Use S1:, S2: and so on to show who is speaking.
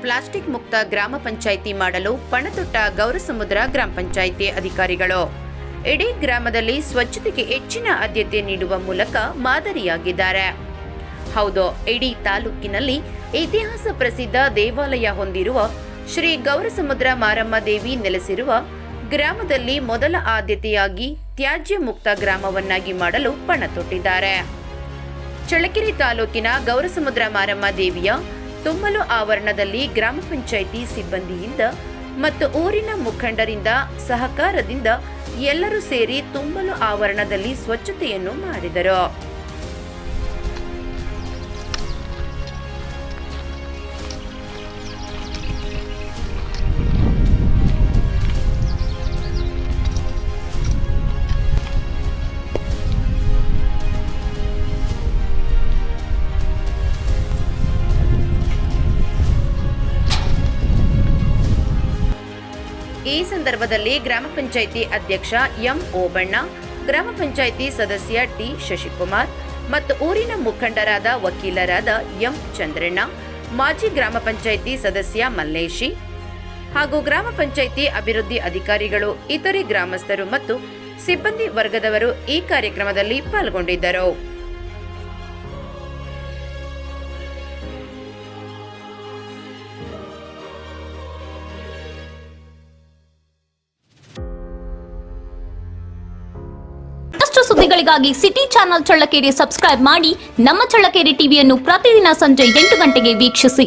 S1: Plastic ಮುಕ್ತ ಗ್ರಾಮ ಪಂಚಾಯಿತಿ ಮಾಡಲು ಪಣತೊಟ್ಟ ಗೌರಸಮುದ್ರ ಗ್ರಾಮ ಪಂಚಾಯಿತಿ ಅಧಿಕಾರಿಗಳು ಇಡೀ ಗ್ರಾಮದಲ್ಲಿ ಸ್ವಚ್ಛತೆಗೆ ಹೆಚ್ಚಿನ ಆದ್ಯತೆ ನೀಡುವ ಮೂಲಕ ಮಾದರಿಯಾಗಿದ್ದಾರೆ. ಹೌದು, ಇಡೀ ತಾಲೂಕಿನಲ್ಲಿ ಇತಿಹಾಸ ಪ್ರಸಿದ್ಧ ದೇವಾಲಯ ಹೊಂದಿರುವ ಶ್ರೀ ಗೌರಸಮುದ್ರ ಮಾರಮ್ಮ ದೇವಿ ನೆಲೆಸಿರುವ ಗ್ರಾಮದಲ್ಲಿ ಮೊದಲ ಆದ್ಯತೆಯಾಗಿ ತ್ಯಾಜ್ಯ ಮುಕ್ತ ಗ್ರಾಮವನ್ನಾಗಿ ಮಾಡಲು ಪಣ ತೊಟ್ಟಿದ್ದಾರೆ. ಚಳ್ಳಕೆರೆ ತಾಲೂಕಿನ ಗೌರಸಮುದ್ರ ಮಾರಮ್ಮ ದೇವಿಯ ತುಂಬಲು ಆವರಣದಲ್ಲಿ ಗ್ರಾಮ ಪಂಚಾಯಿತಿ ಸಿಬ್ಬಂದಿಯಿಂದ ಮತ್ತು ಊರಿನ ಮುಖಂಡರಿಂದ ಸಹಕಾರದಿಂದ ಎಲ್ಲರೂ ಸೇರಿ ತುಂಬಲು ಆವರಣದಲ್ಲಿ ಸ್ವಚ್ಛತೆಯನ್ನು ಮಾಡಿದರು. ಈ ಸಂದರ್ಭದಲ್ಲಿ ಗ್ರಾಮ ಪಂಚಾಯಿತಿ ಅಧ್ಯಕ್ಷ ಎಂ ಓಬಣ್ಣ, ಗ್ರಾಮ ಪಂಚಾಯಿತಿ ಸದಸ್ಯ ಟಿ ಶಶಿಕುಮಾರ್ ಮತ್ತು ಊರಿನ ಮುಖಂಡರಾದ ವಕೀಲರಾದ ಎಂ ಚಂದ್ರಣ್ಣ, ಮಾಜಿ ಗ್ರಾಮ ಪಂಚಾಯಿತಿ ಸದಸ್ಯ ಮಲ್ಲೇಶಿ ಹಾಗೂ ಗ್ರಾಮ ಪಂಚಾಯಿತಿ ಅಭಿವೃದ್ಧಿ ಅಧಿಕಾರಿಗಳು, ಇತರೆ ಗ್ರಾಮಸ್ಥರು ಮತ್ತು ಸಿಬ್ಬಂದಿ ವರ್ಗದವರು ಈ ಕಾರ್ಯಕ್ರಮದಲ್ಲಿ ಪಾಲ್ಗೊಂಡಿದ್ದರು.
S2: ಸುದ್ದಿಗಳಿಗಾಗಿ ಸಿಟಿ ಚಾನೆಲ್ ಚಳ್ಳಕೆರೆ ಸಬ್ಸ್ಕ್ರೈಬ್ ಮಾಡಿ. ನಮ್ಮ ಚಳ್ಳಕೆರೆ ಟಿವಿಯನ್ನು ಪ್ರತಿದಿನ ಸಂಜೆ 8 ಗಂಟೆಗೆ ವೀಕ್ಷಿಸಿ.